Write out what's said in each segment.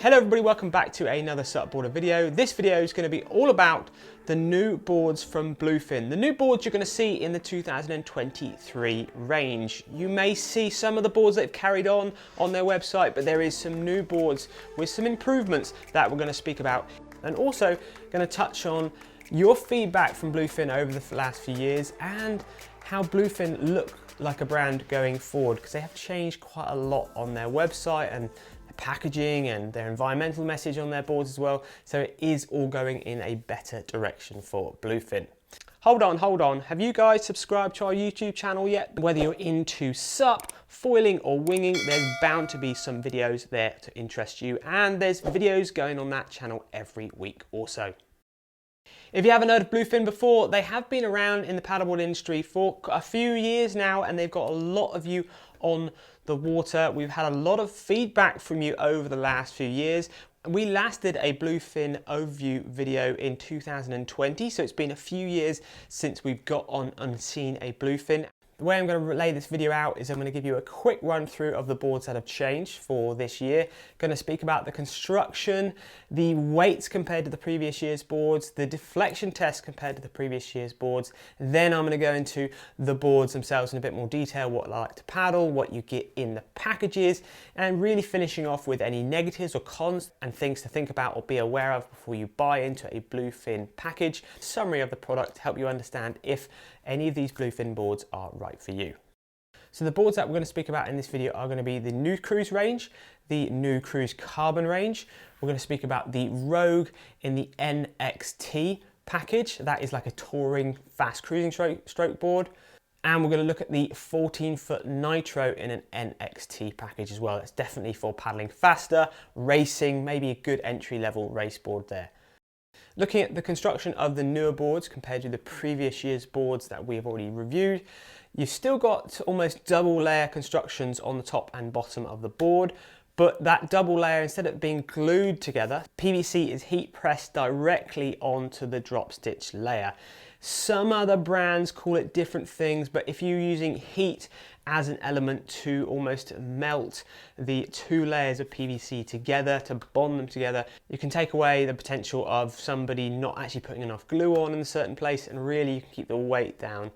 Hello everybody, welcome back to another SUPboarder video. This video is going to be all about the new boards from Bluefin. The new boards you're going to see in the 2023 range. You may see some of the boards they've carried on their website, but there is some new boards with some improvements that we're going to speak about. And also going to touch on your feedback from Bluefin over the last few years and how Bluefin look like a brand going forward, because they have changed quite a lot on their website and packaging and their environmental message on their boards as well. So it is all going in a better direction for Bluefin. Hold on. Have you guys subscribed to our YouTube channel yet? Whether you're into SUP, foiling or winging, there's bound to be some videos there to interest you. And there's videos going on that channel every week or so. If you haven't heard of Bluefin before, they have been around in the paddleboard industry for a few years now, and they've got a lot of you on the water. We've had a lot of feedback from you over the last few years. We last did a Bluefin overview video in 2020, so it's been a few years since we've got on and seen a Bluefin. The way I'm going to lay this video out is I'm going to give you a quick run through of the boards that have changed for this year. Going to speak about the construction, the weights compared to the previous year's boards, the deflection test compared to the previous year's boards. Then I'm going to go into the boards themselves in a bit more detail, what I like to paddle, what you get in the packages, and really finishing off with any negatives or cons and things to think about or be aware of before you buy into a Bluefin package. Summary of the product to help you understand if any of these Bluefin boards are right for you. So the boards that we're going to speak about in this video are going to be the new Cruise range, the new Cruise Carbon range. We're going to speak about the Rogue in the NXT package. That is like a touring fast cruising stroke board. And we're going to look at the 14-foot Nitro in an NXT package as well. That's definitely for paddling faster, racing, maybe a good entry-level race board there. Looking at the construction of the newer boards compared to the previous year's boards that we have already reviewed, you've still got almost double layer constructions on the top and bottom of the board, but that double layer, instead of being glued together, PVC is heat pressed directly onto the drop stitch layer. Some other brands call it different things, but if you're using heat as an element to almost melt the two layers of PVC together, to bond them together, you can take away the potential of somebody not actually putting enough glue on in a certain place, and really you can keep the weight down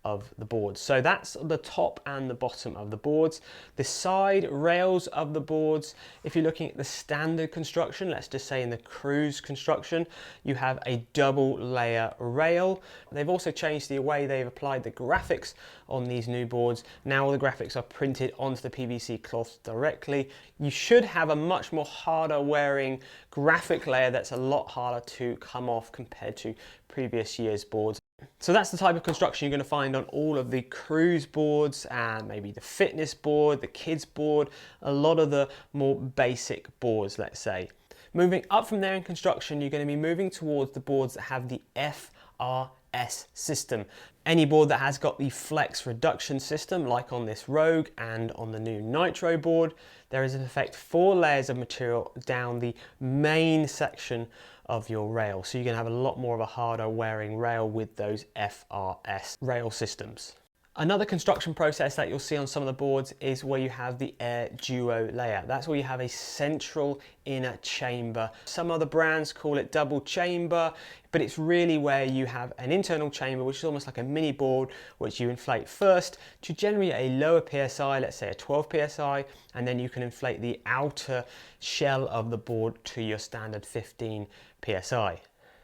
of the boards. So that's the top and the bottom of the boards. The side rails of the boards, if you're looking at the standard construction, let's just say in the Cruise construction, you have a double layer rail. They've also changed the way they've applied the graphics on these new boards. Now all the graphics are printed onto the PVC cloth directly. You should have a much more harder wearing graphic layer that's a lot harder to come off compared to previous year's boards. So that's the type of construction you're going to find on all of the Cruise boards and maybe the fitness board, the kids board, a lot of the more basic boards, let's say. Moving up from there in construction, you're going to be moving towards the boards that have the FRS system. Any board that has got the flex reduction system, like on this Rogue and on the new Nitro board, there is in effect 4 layers of material down the main section of your rail. So you're going to have a lot more of a harder wearing rail with those FRS rail systems. Another construction process that you'll see on some of the boards is where you have the air duo layer. That's where you have a central inner chamber. Some other brands call it double chamber, but it's really where you have an internal chamber, which is almost like a mini board, which you inflate first to generate a lower PSI, let's say a 12 PSI, and then you can inflate the outer shell of the board to your standard 15 PSI.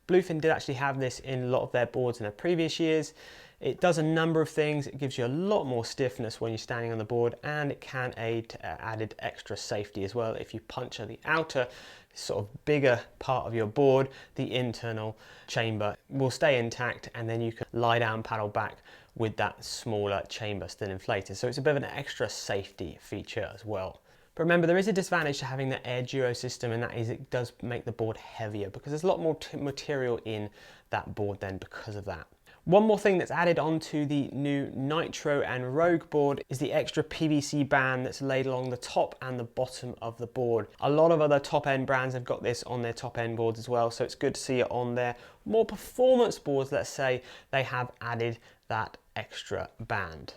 Bluefin did actually have this in a lot of their boards in the previous years. It does a number of things. It gives you a lot more stiffness when you're standing on the board, and it can aid added extra safety as well. If you puncture the outer sort of bigger part of your board, the internal chamber will stay intact, and then you can lie down, paddle back with that smaller chamber still inflated. So it's a bit of an extra safety feature as well. But remember, there is a disadvantage to having the air duo system, and that is it does make the board heavier because there's a lot more material in that board then because of that. One more thing that's added onto the new Nitro and Rogue board is the extra PVC band that's laid along the top and the bottom of the board. A lot of other top end brands have got this on their top end boards as well, so it's good to see it on their more performance boards, let's say, they have added that extra band.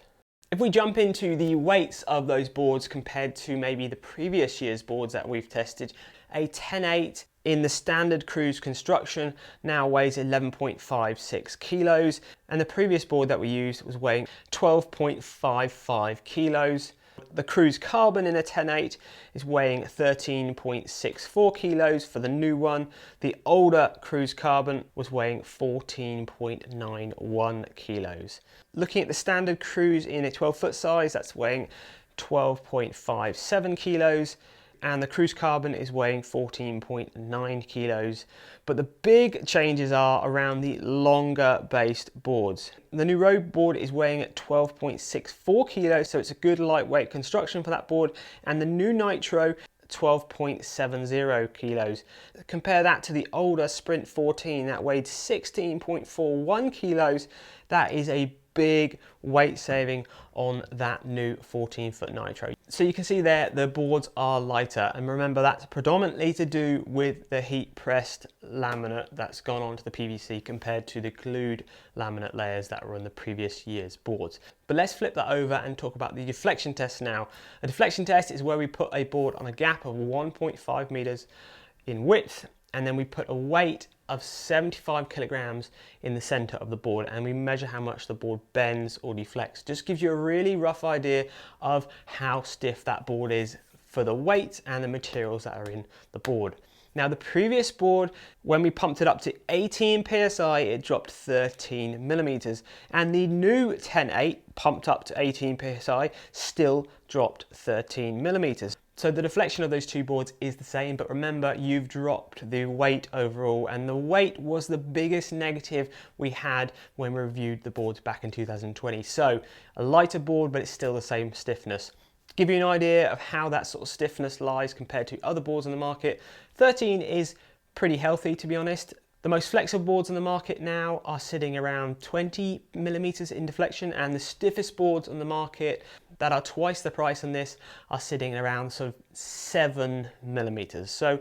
If we jump into the weights of those boards compared to maybe the previous year's boards that we've tested, a 10.8 in the standard cruise construction now weighs 11.56 kilos, and the previous board that we used was weighing 12.55 kilos. The cruise carbon in a 10.8 is weighing 13.64 kilos for the new one. The older cruise carbon was weighing 14.91 kilos. Looking at the standard cruise in a 12-foot size, that's weighing 12.57 kilos. And the cruise carbon is weighing 14.9 kilos. But the big changes are around the longer based boards. The new road board is weighing at 12.64 kilos, so it's a good lightweight construction for that board. And the new Nitro, 12.70 kilos. Compare that to the older Sprint 14 that weighed 16.41 kilos. That is a big weight saving on that new 14-foot Nitro. So you can see there the boards are lighter, and remember that's predominantly to do with the heat pressed laminate that's gone onto the PVC compared to the glued laminate layers that were on the previous year's boards. But let's flip that over and talk about the deflection test now. A deflection test is where we put a board on a gap of 1.5 meters in width, and then we put a weight of 75 kilograms in the center of the board, and we measure how much the board bends or deflects. Just gives you a really rough idea of how stiff that board is for the weight and the materials that are in the board. Now the previous board, when we pumped it up to 18 psi, it dropped 13 millimeters, and the new 10.8 pumped up to 18 psi still dropped 13 millimeters. So the deflection of those two boards is the same, but remember you've dropped the weight overall, and the weight was the biggest negative we had when we reviewed the boards back in 2020. So a lighter board, but it's still the same stiffness. To give you an idea of how that sort of stiffness lies compared to other boards on the market, 13 is pretty healthy, to be honest. The most flexible boards on the market now are sitting around 20 millimeters in deflection, and the stiffest boards on the market that are twice the price on this are sitting around sort of 7 millimeters. So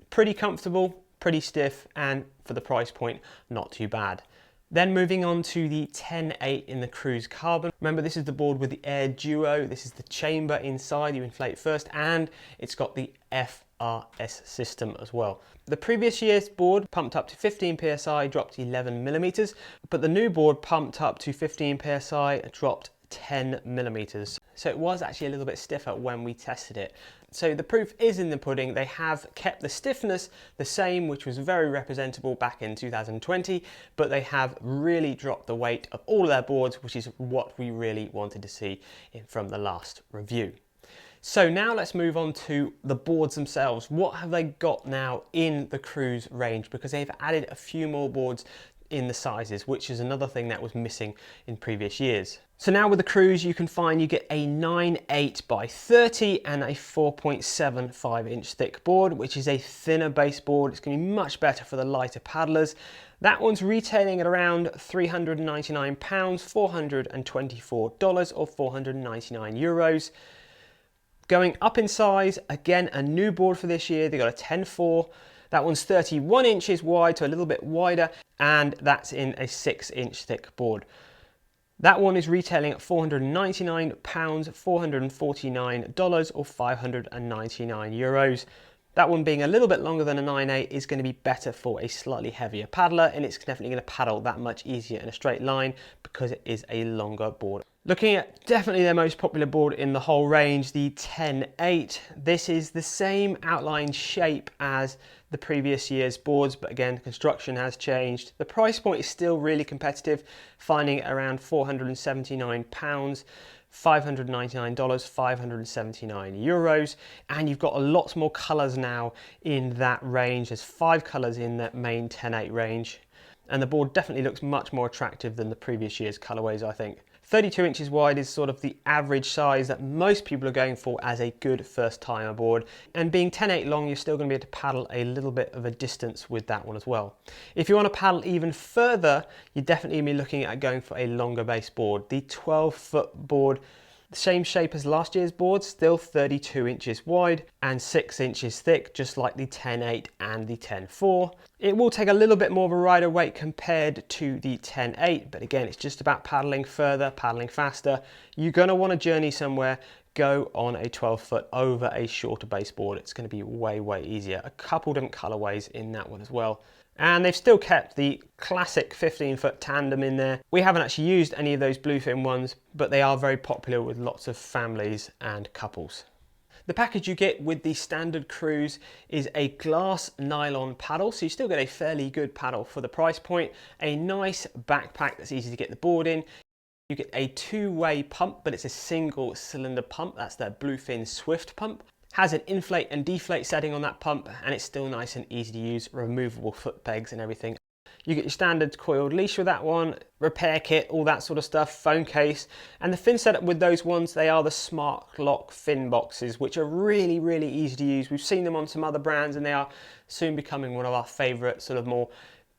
pretty comfortable, pretty stiff, and for the price point, not too bad. Then moving on to the 10.8 in the cruise carbon. Remember, this is the board with the air duo. This is the chamber inside, you inflate first, and it's got the FRS system as well. The previous year's board pumped up to 15 psi, dropped 11 millimeters, but the new board pumped up to 15 psi, dropped 10 millimeters. So it was actually a little bit stiffer when we tested it. So the proof is in the pudding. They have kept the stiffness the same, which was very representable back in 2020, but they have really dropped the weight of all of their boards, which is what we really wanted to see from the last review. So now let's move on to the boards themselves. What have they got now in the cruise range? Because they've added a few more boards in the sizes, which is another thing that was missing in previous years. So now with the cruise, you get a 9.8 by 30 and a 4.75 inch thick board, which is a thinner base board. It's going to be much better for the lighter paddlers. That one's retailing at around £399, $424 or 499 euros. Going up in size, again, a new board for this year. They got a 10.4. That one's 31 inches wide, so a little bit wider, and that's in a 6-inch thick board. That one is retailing at £499, $449 or 599 euros. That one being a little bit longer than a 9.8 is going to be better for a slightly heavier paddler, and it's definitely going to paddle that much easier in a straight line because it is a longer board. Looking at definitely their most popular board in the whole range, the 10.8. This is the same outline shape as the previous year's boards, but again, construction has changed. The price point is still really competitive, finding it around £479, $599, 579 euros, and you've got a lot more colours now in that range. There's 5 colours in that main 10.8 range, and the board definitely looks much more attractive than the previous year's colourways, I think. 32 inches wide is sort of the average size that most people are going for as a good first timer board, and being 10.8 long, you're still going to be able to paddle a little bit of a distance with that one as well. If you want to paddle even further, you're definitely going to be looking at going for a longer base board. The 12-foot board The same shape as last year's board, still 32 inches wide and 6 inches thick, just like the 10.8 and the 10.4. It will take a little bit more of a rider weight compared to the 10.8, but again, it's just about paddling further, paddling faster. You're going to want to journey somewhere, go on a 12-foot over a shorter baseboard. It's going to be way, way easier. A couple different colorways in that one as well. And they've still kept the classic 15-foot tandem in there. We haven't actually used any of those Bluefin ones, but they are very popular with lots of families and couples. The package you get with the standard cruise is a glass nylon paddle, so you still get a fairly good paddle for the price point, a nice backpack that's easy to get the board in. You get a two-way pump, but it's a single cylinder pump. That's their Bluefin Swift pump. Has an inflate and deflate setting on that pump, and it's still nice and easy to use, removable foot pegs and everything. You get your standard coiled leash with that one, repair kit, all that sort of stuff, phone case. And the fin setup with those ones, they are the Smart Lock fin boxes, which are really, really easy to use. We've seen them on some other brands, and they are soon becoming one of our favorite sort of more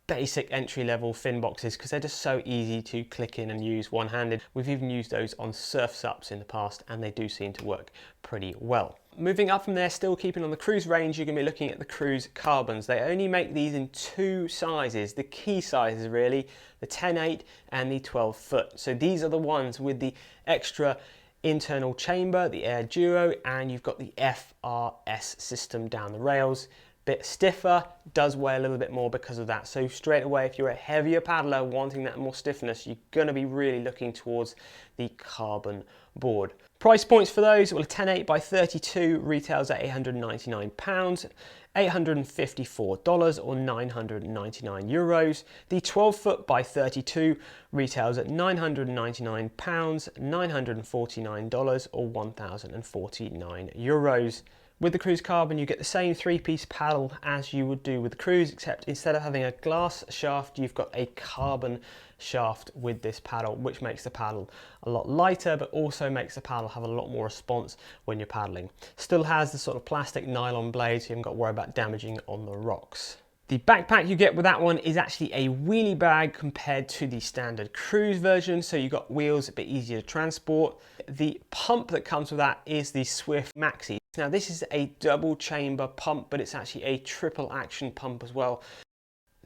basic entry-level fin boxes because they're just so easy to click in and use one-handed. We've even used those on surf SUPs in the past, and they do seem to work pretty well. Moving up from there, still keeping on the cruise range, you're going to be looking at the cruise carbons. They only make these in two sizes, the key sizes really, the 10.8 and the 12-foot. So these are the ones with the extra internal chamber, the Air Duo, and you've got the FRS system down the rails. Bit stiffer, does weigh a little bit more because of that. So straight away, if you're a heavier paddler wanting that more stiffness, you're going to be really looking towards the carbon board. Price points for those, well, a 10.8 by 32 retails at £899, $854 or 999 euros. The 12-foot by 32 retails at £999, $949 or 1049 euros. With the Cruise Carbon, you get the same three-piece paddle as you would do with the Cruise, except instead of having a glass shaft, you've got a carbon shaft with this paddle, which makes the paddle a lot lighter, but also makes the paddle have a lot more response when you're paddling. Still has the sort of plastic nylon blade, so you haven't got to worry about damaging on the rocks. The backpack you get with that one is actually a wheelie bag compared to the standard Cruise version, so you've got wheels, a bit easier to transport. The pump that comes with that is the Swift Maxi. Now this is a double chamber pump, but it's actually a triple action pump as well.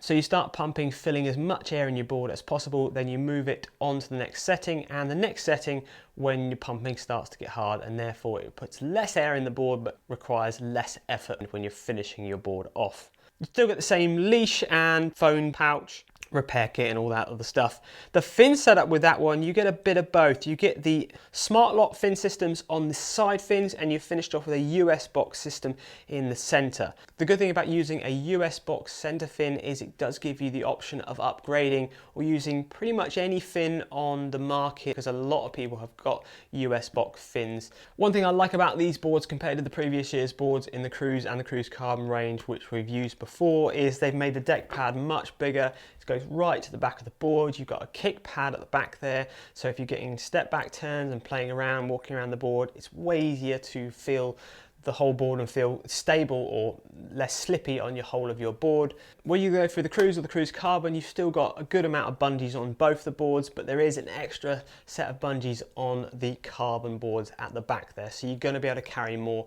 So you start pumping, filling as much air in your board as possible, then you move it on to the next setting, and the next setting when your pumping starts to get hard, and therefore it puts less air in the board but requires less effort when you're finishing your board off. You still get the same leash and phone pouch, repair kit and all that other stuff. The fin setup with that one, you get a bit of both. You get the Smart Lock fin systems on the side fins, and you're finished off with a US box system in the center. The good thing about using a US box center fin is it does give you the option of upgrading or using pretty much any fin on the market, because a lot of people have got US box fins. One thing I like about these boards compared to the previous year's boards in the Cruise and the Cruise Carbon range, which we've used before, is they've made the deck pad much bigger. It goes right to the back of the board. You've got a kick pad at the back there, so if you're getting step back turns and playing around, walking around the board, it's way easier to feel the whole board and feel stable or less slippy on your whole of your board. When you go through the Cruise or the Cruise Carbon, you've still got a good amount of bungees on both the boards, but there is an extra set of bungees on the carbon boards at the back there, so you're going to be able to carry more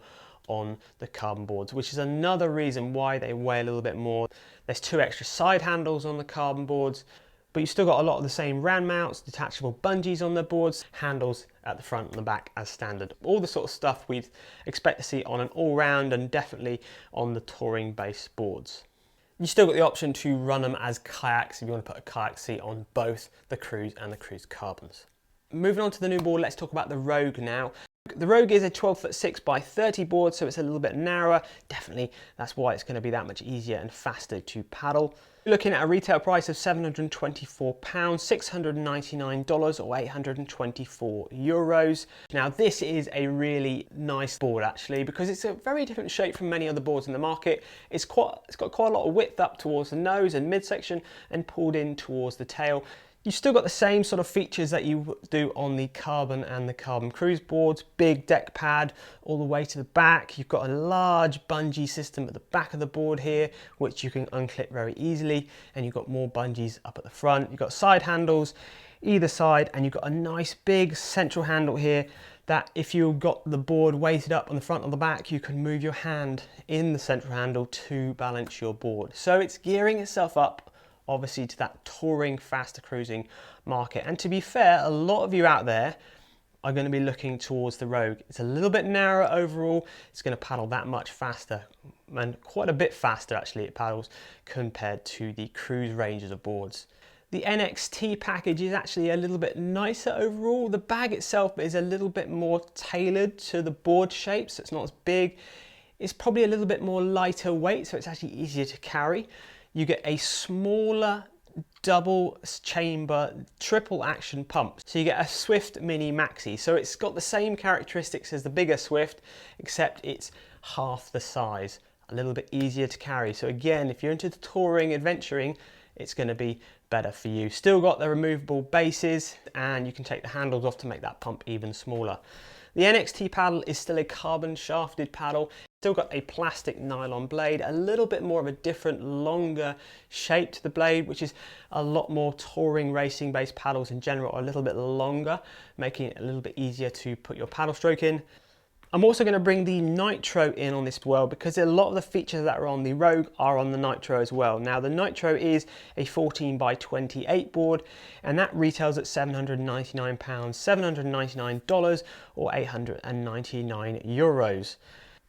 on the carbon boards, which is another reason why they weigh a little bit more. There's two extra side handles on the carbon boards, but you've still got a lot of the same ram mounts, detachable bungees on the boards, handles at the front and the back as standard. All the sort of stuff we'd expect to see on an all-round and definitely on the touring base boards. You still got the option to run them as kayaks if you want to put a kayak seat on both the Cruise and the Cruise Carbons. Moving on to the new board, let's talk about the Rogue now. The Rogue is a 12-foot 6 by 30 board, so it's a little bit narrower. Definitely, that's why it's going to be that much easier and faster to paddle. You're looking at a retail price of £724, $699 or 824 euros. Now this is a really nice board actually, because it's a very different shape from many other boards in the market. It's got quite a lot of width up towards the nose and midsection and pulled in towards the tail. You've still got the same sort of features that you do on the Carbon and the Carbon Cruise boards. Big deck pad all the way to the back. You've got a large bungee system at the back of the board here, which you can unclip very easily. And you've got more bungees up at the front. You've got side handles either side, and you've got a nice big central handle here that if you've got the board weighted up on the front or the back, you can move your hand in the central handle to balance your board. So it's gearing itself up obviously to that touring, faster cruising market. And to be fair, a lot of you out there are going to be looking towards the Rogue. It's a little bit narrower overall. It's going to paddle that much faster, and quite a bit faster actually it paddles compared to the cruise ranges of boards. The NXT package is actually a little bit nicer overall. The bag itself is a little bit more tailored to the board shape, so it's not as big. It's probably a little bit more lighter weight, so it's actually easier to carry. You get a smaller double chamber triple action pump. So you get a Swift Mini Maxi. So it's got the same characteristics as the bigger Swift, except it's half the size, a little bit easier to carry. So again, if you're into the touring, adventuring, it's going to be better for you. Still got the removable bases, and you can take the handles off to make that pump even smaller. The NXT paddle is still a carbon shafted paddle. Still got a plastic nylon blade, a little bit more of a different, longer shape to the blade, which is a lot more touring racing based paddles in general are a little bit longer, making it a little bit easier to put your paddle stroke in. I'm also going to bring the Nitro in on this as well, because a lot of the features that are on the Rogue are on the Nitro as well. Now the Nitro is a 14 by 28 board, and that retails at £799, $799 or 899 euros.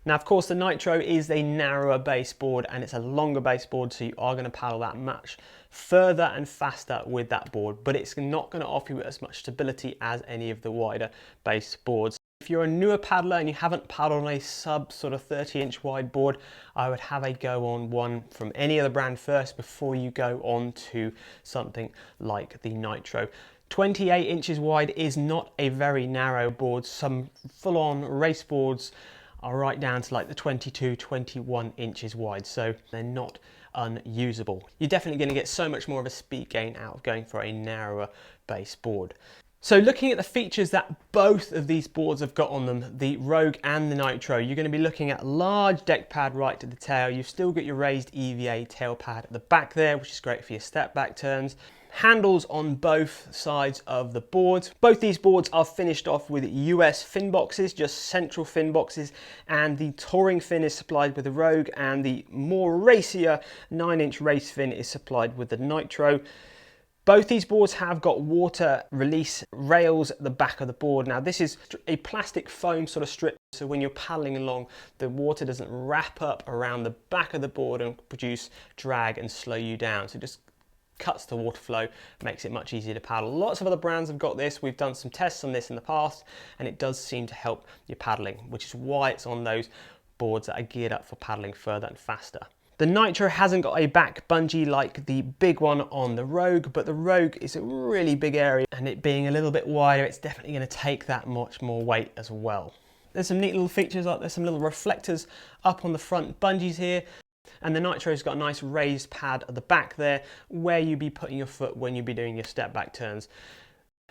Now of course the Nitro is a narrower baseboard and it's a longer baseboard, so you are going to paddle that much further and faster with that board, but it's not going to offer you as much stability as any of the wider base boards. If you're a newer paddler and you haven't paddled on a sub sort of 30-inch wide board, I would have a go on one from any other brand first before you go on to something like the Nitro. 28 inches wide is not a very narrow board. Some full-on race boards are right down to like the 22, 21 inches wide, so they're not unusable. You're definitely going to get so much more of a speed gain out of going for a narrower base board. So looking at the features that both of these boards have got on them, the Rogue and the Nitro, you're going to be looking at large deck pad right to the tail. You've still got your raised EVA tail pad at the back there, which is great for your step back turns. Handles on both sides of the boards. Both these boards are finished off with US fin boxes, just central fin boxes, and the touring fin is supplied with the Rogue, and the more racier 9-inch race fin is supplied with the Nitro. Both these boards have got water release rails at the back of the board. Now this is a plastic foam sort of strip, so when you're paddling along, the water doesn't wrap up around the back of the board and produce drag and slow you down. So it just cuts the water flow, makes it much easier to paddle. Lots of other brands have got this. We've done some tests on this in the past, and it does seem to help your paddling, which is why it's on those boards that are geared up for paddling further and faster. The Nitro hasn't got a back bungee like the big one on the Rogue, but the Rogue is a really big area, and it being a little bit wider, it's definitely going to take that much more weight as well. There's some neat little features, like there's some little reflectors up on the front bungees here, and the Nitro's got a nice raised pad at the back there where you'd be putting your foot when you'd be doing your step back turns.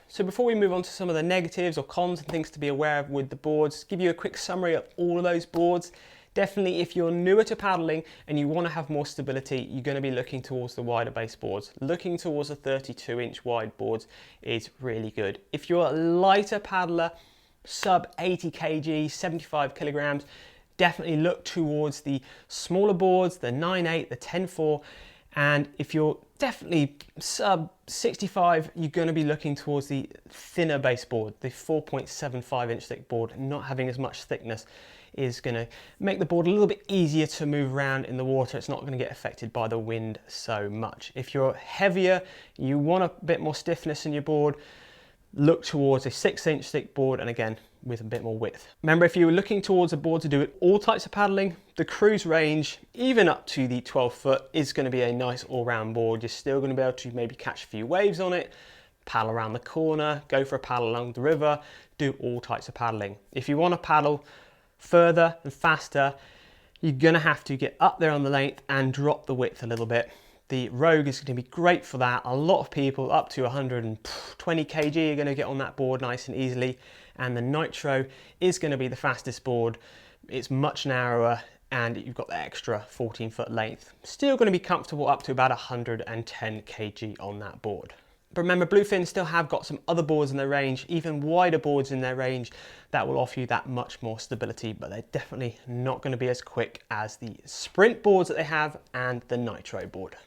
So before we move on to some of the negatives or cons and things to be aware of with the boards, give you a quick summary of all of those boards. Definitely, if you're newer to paddling and you want to have more stability, you're going to be looking towards the wider base boards. Looking towards the 32-inch wide boards is really good. If you're a lighter paddler, sub 80 kg, 75 kilograms, definitely look towards the smaller boards, the 9.8, the 10.4, and if you're definitely sub 65, you're going to be looking towards the thinner base board, the 4.75-inch thick board. Not having as much thickness is going to make the board a little bit easier to move around in the water. It's not going to get affected by the wind so much. If you're heavier, you want a bit more stiffness in your board, look towards a 6-inch thick board, and again with a bit more width. Remember, if you're looking towards a board to do all types of paddling, the cruise range, even up to the 12 foot, is going to be a nice all-round board. You're still going to be able to maybe catch a few waves on it, paddle around the corner, go for a paddle along the river, do all types of paddling. If you want to paddle further and faster, you're going to have to get up there on the length and drop the width a little bit. The Rogue is going to be great for that. A lot of people up to 120 kg are going to get on that board nice and easily, and the Nitro is going to be the fastest board. It's much narrower and you've got the extra 14-foot length. Still going to be comfortable up to about 110 kg on that board. But remember, Bluefin still have got some other boards in their range, even wider boards in their range, that will offer you that much more stability, but they're definitely not going to be as quick as the Sprint boards that they have and the Nitro board.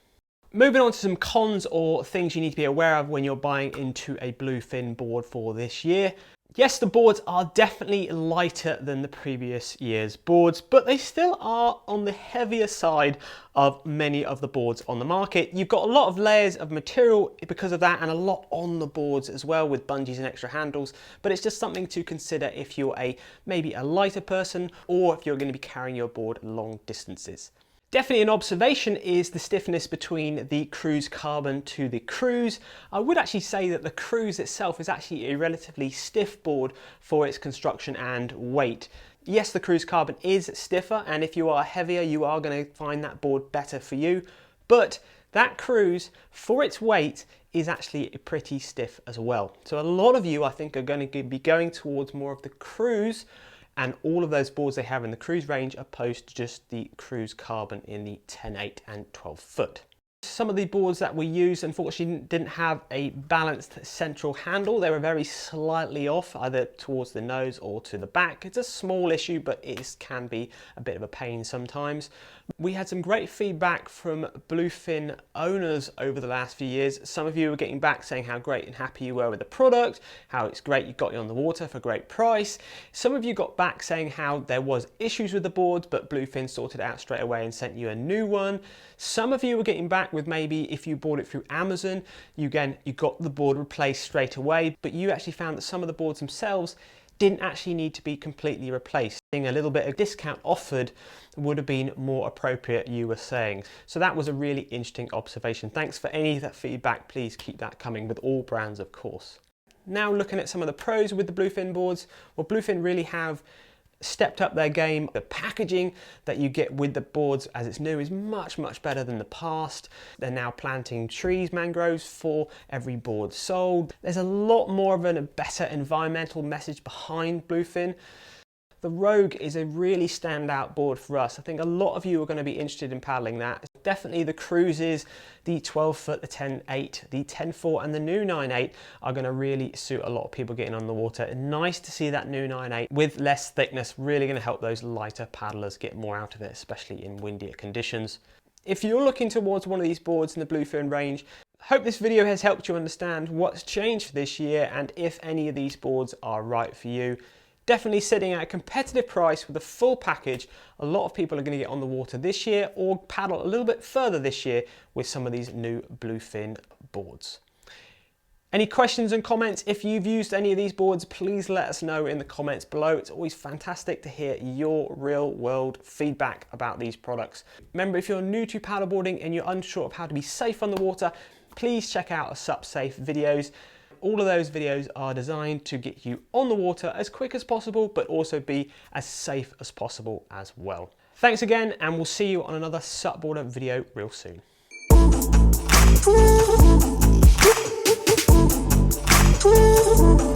Moving on to some cons or things you need to be aware of when you're buying into a Bluefin board for this year. Yes, the boards are definitely lighter than the previous year's boards, but they still are on the heavier side of many of the boards on the market. You've got a lot of layers of material because of that, and a lot on the boards as well with bungees and extra handles, but it's just something to consider if you're maybe a lighter person, or if you're going to be carrying your board long distances. Definitely an observation is the stiffness between the Cruise Carbon to the Cruise. I would actually say that the Cruise itself is actually a relatively stiff board for its construction and weight. Yes, the Cruise Carbon is stiffer, and if you are heavier, you are going to find that board better for you. But that Cruise, for its weight, is actually pretty stiff as well. So a lot of you, I think, are going to be going towards more of the Cruise and all of those boards they have in the Cruise range, opposed to just the Cruise Carbon in the 10/8 and 12 foot. Some of the boards that we used unfortunately didn't have a balanced central handle. They were very slightly off, either towards the nose or to the back. It's a small issue, but it can be a bit of a pain sometimes. We had some great feedback from Bluefin owners over the last few years. Some of you were getting back saying how great and happy you were with the product, how it's great you got you on the water for a great price. Some of you got back saying how there was issues with the boards, but Bluefin sorted it out straight away and sent you a new one. Some of you were getting back with maybe if you bought it through Amazon, you got the board replaced straight away, but you actually found that some of the boards themselves didn't actually need to be completely replaced. A little bit of discount offered would have been more appropriate, you were saying. So that was a really interesting observation. Thanks for any of that feedback. Please keep that coming with all brands, of course. Now looking at some of the pros with the Bluefin boards, well, Bluefin really have stepped up their game. The packaging that you get with the boards as it's new is much, much better than the past. They're now planting trees, mangroves for every board sold. There's a lot more of a better environmental message behind Bluefin. The Rogue is a really standout board for us. I think a lot of you are going to be interested in paddling that. Definitely the Cruises, the 12 foot, the 10/8, the 10/4 and the new 9/8 are going to really suit a lot of people getting on the water. Nice to see that new 9/8 with less thickness, really going to help those lighter paddlers get more out of it, especially in windier conditions. If you're looking towards one of these boards in the Bluefin range, hope this video has helped you understand what's changed for this year and if any of these boards are right for you. Definitely sitting at a competitive price with a full package. A lot of people are going to get on the water this year or paddle a little bit further this year with some of these new Bluefin boards. Any questions and comments? If you've used any of these boards, please let us know in the comments below. It's always fantastic to hear your real world feedback about these products. Remember, if you're new to paddleboarding and you're unsure of how to be safe on the water, please check out our SUP safe videos. All of those videos are designed to get you on the water as quick as possible, but also be as safe as possible as well. Thanks again, and we'll see you on another SUPboarder video real soon. Woo!